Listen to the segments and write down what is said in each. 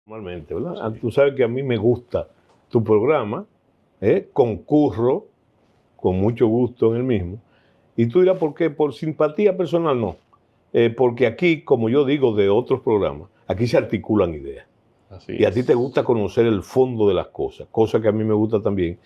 Normalmente, ¿verdad? Sí. Tú sabes que a mí me gusta tu programa, concurro con mucho gusto en el mismo. Y tú dirás, ¿por qué? Por simpatía personal, no. Porque aquí, como yo digo de otros programas, aquí se articulan ideas. Así y a ti te gusta conocer el fondo de las cosas, cosa que a mí me gusta también.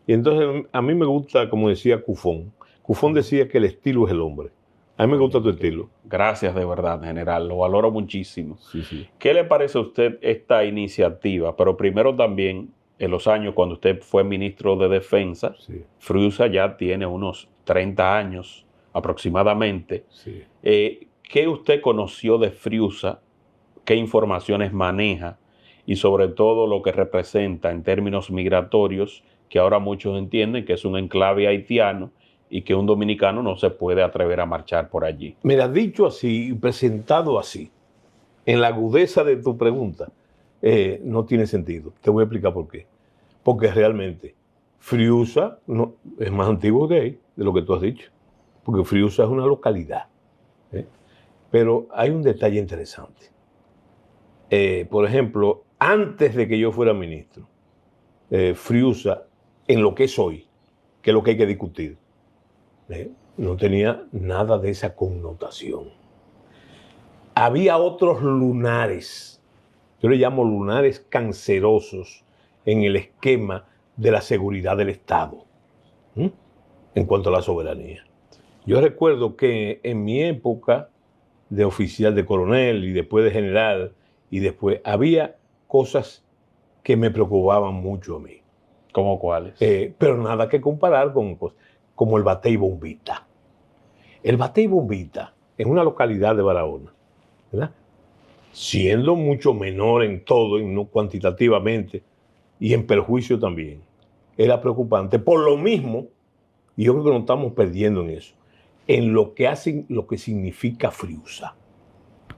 Y entonces a mí me gusta, como decía Cufón. Cufón decía que el estilo es el hombre. A mí me gusta tu estilo. Gracias de verdad, general. Lo valoro muchísimo. Sí, sí. ¿Qué le parece a usted esta iniciativa? Pero primero también, en los años cuando usted fue ministro de Defensa, Sí. Friusa ya tiene unos 30 años aproximadamente. Sí. ¿Qué usted conoció de Friusa? ¿Qué informaciones maneja? Y sobre todo lo que representa en términos migratorios, que ahora muchos entienden que es un enclave haitiano y que un dominicano no se puede atrever a marchar por allí. Mira, dicho así y presentado así, en la agudeza de tu pregunta, no tiene sentido. Te voy a explicar por qué. Porque realmente Friusa no, es más antiguo que ahí, de lo que tú has dicho. Porque Friusa es una localidad. Pero hay un detalle interesante. Por ejemplo, antes de que yo fuera ministro, Friusa, en lo que es hoy, que es lo que hay que discutir, no tenía nada de esa connotación. Había otros lunares, yo le llamo lunares cancerosos, en el esquema de la seguridad del Estado, en cuanto a la soberanía. Yo recuerdo que en mi época de oficial, de coronel y después de general, y después había cosas que me preocupaban mucho a mí. ¿Cómo cuáles? Pero nada que comparar con como el Batey Bombita. El Batey Bombita, en una localidad de Barahona, ¿verdad? Siendo mucho menor en todo, no cuantitativamente, y en perjuicio también, era preocupante. Por lo mismo, y yo creo que nos estamos perdiendo en eso, en lo que hacen, lo que significa Friusa.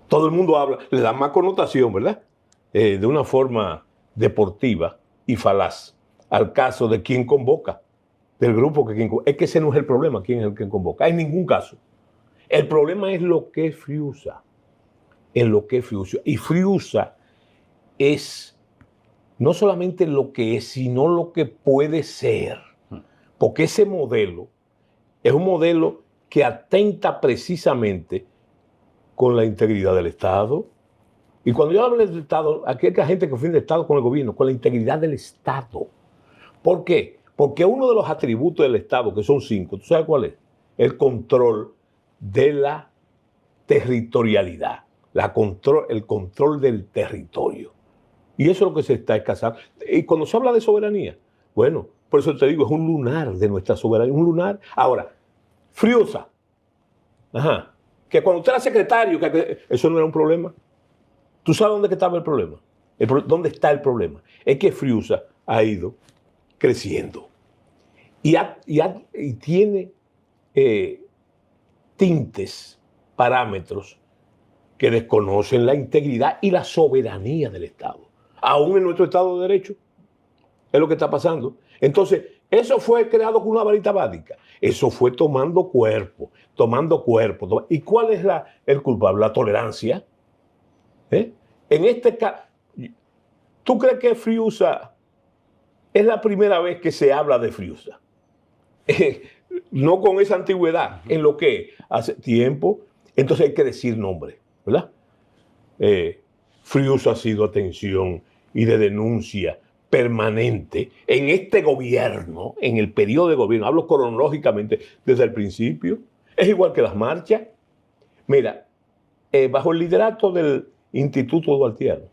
Todo el mundo habla, le da más connotación, ¿verdad? De una forma deportiva y falaz al caso de quién convoca, del grupo que quien convoca. Es que ese no es el problema, quién es el que convoca, en ningún caso. El problema es lo que es Friusa, en lo que es Friusa. Y Friusa es no solamente lo que es, sino lo que puede ser. Porque ese modelo es un modelo que atenta precisamente con la integridad del Estado. Y cuando yo hablo del Estado, aquí hay gente que ofende el Estado con el gobierno, con la integridad del Estado. ¿Por qué? Porque uno de los atributos del Estado, que son 5, ¿tú sabes cuál es? El control de la territorialidad, el control del territorio. Y eso es lo que se está escasando. Y cuando se habla de soberanía, bueno, por eso te digo, es un lunar de nuestra soberanía, un lunar. Ahora, Friusa, que cuando usted era secretario, eso no era un problema. ¿Tú sabes dónde estaba el problema? ¿Dónde está el problema? Es que Friusa ha ido creciendo y tiene tintes, parámetros que desconocen la integridad y la soberanía del Estado. Aún en nuestro Estado de Derecho es lo que está pasando. Entonces, eso fue creado con una varita mágica. Eso fue tomando cuerpo. ¿Y cuál es el culpable? La tolerancia. En este caso, ¿tú crees que Friusa es la primera vez que se habla de Friusa? No con esa antigüedad, en lo que hace tiempo. Entonces hay que decir nombre, ¿verdad? Friusa ha sido atención y de denuncia permanente en este gobierno, en el periodo de gobierno, hablo cronológicamente desde el principio. Es igual que las marchas. Mira, bajo el liderato del Instituto Duartiano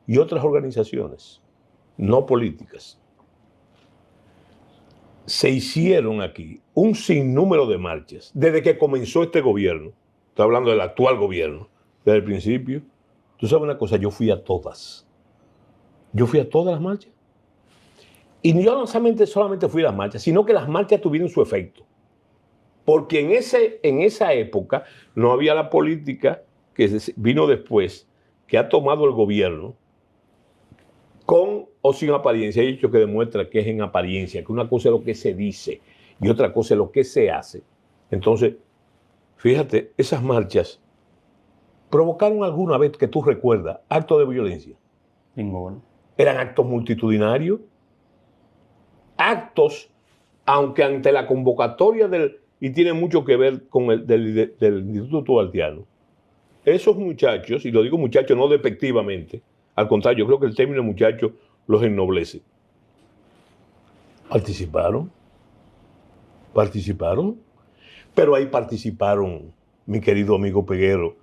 y otras organizaciones no políticas, se hicieron aquí un sinnúmero de marchas desde que comenzó este gobierno. Estoy hablando del actual gobierno, desde el principio. Tú sabes una cosa, yo fui a todas. Yo fui a todas las marchas. Y yo no solamente fui a las marchas, sino que las marchas tuvieron su efecto. Porque en esa época no había la política que vino después, que ha tomado el gobierno, con o sin apariencia. He dicho que demuestra que es en apariencia, que una cosa es lo que se dice y otra cosa es lo que se hace. Entonces, fíjate, esas marchas provocaron alguna vez, que tú recuerdas, actos de violencia. Ninguno. Eran actos multitudinarios, actos, aunque ante la convocatoria y tiene mucho que ver con del Instituto Duartiano, esos muchachos, y lo digo muchachos no despectivamente, al contrario, yo creo que el término muchachos los ennoblece. Participaron, pero ahí participaron, mi querido amigo Peguero,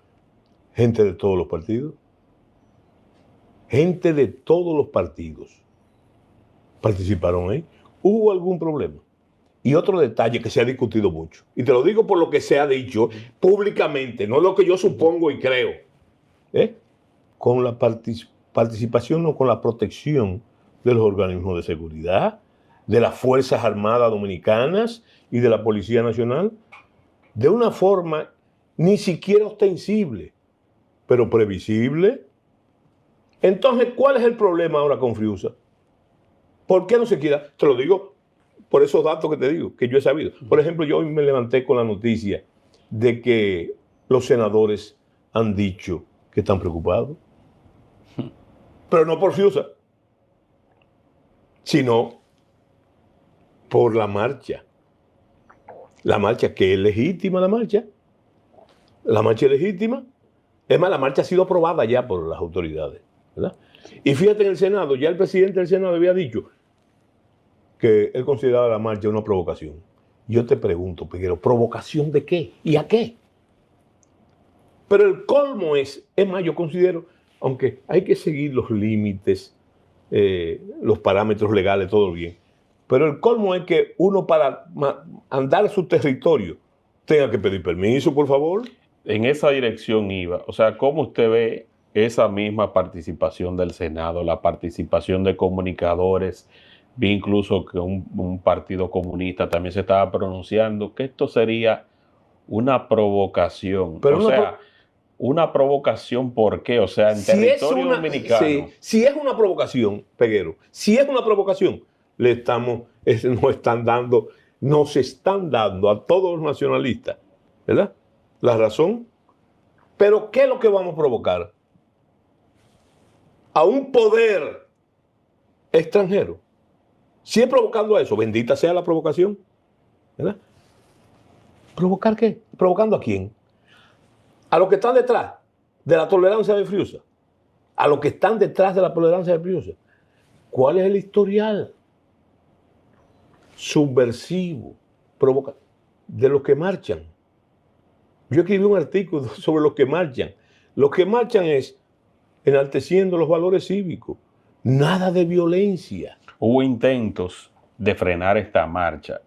gente de todos los partidos. Gente de todos los partidos participaron ahí. ¿Hubo algún problema? Y otro detalle que se ha discutido mucho, y te lo digo por lo que se ha dicho públicamente, no lo que yo supongo y creo, con la participación o con la protección de los organismos de seguridad, de las Fuerzas Armadas Dominicanas y de la Policía Nacional, de una forma ni siquiera ostensible, pero previsible. Entonces, ¿cuál es el problema ahora con Friusa? ¿Por qué no se quiera? Te lo digo por esos datos que te digo, que yo he sabido. Por ejemplo, yo hoy me levanté con la noticia de que los senadores han dicho que están preocupados. Pero no por Friusa, sino por la marcha. La marcha que es legítima, la marcha. La marcha es legítima. Es más, la marcha ha sido aprobada ya por las autoridades, ¿verdad? Y fíjate, en el Senado, ya el presidente del Senado había dicho que él consideraba la marcha una provocación. Yo te pregunto, Peguero, ¿provocación de qué? ¿Y a qué? Pero el colmo es más, yo considero, aunque hay que seguir los límites, los parámetros legales, todo bien, pero el colmo es que uno para andar su territorio tenga que pedir permiso, por favor. En esa dirección iba. O sea, ¿cómo usted ve esa misma participación del Senado, la participación de comunicadores? Vi incluso que un partido comunista también se estaba pronunciando que esto sería una provocación. Pero una provocación, ¿por qué? O sea, en territorio dominicano. Sí, si es una provocación, Peguero, si es una provocación, nos están dando a todos los nacionalistas, ¿verdad?, la razón. Pero ¿qué es lo que vamos a provocar? A un poder extranjero. Si es provocando a eso, bendita sea la provocación, ¿verdad? ¿Provocar qué? ¿Provocando a quién? A los que están detrás de la tolerancia de Friusa. A los que están detrás de la tolerancia de Friusa. ¿Cuál es el historial subversivo, de los que marchan? Yo escribí un artículo sobre los que marchan. Los que marchan es enalteciendo los valores cívicos. Nada de violencia. Hubo intentos de frenar esta marcha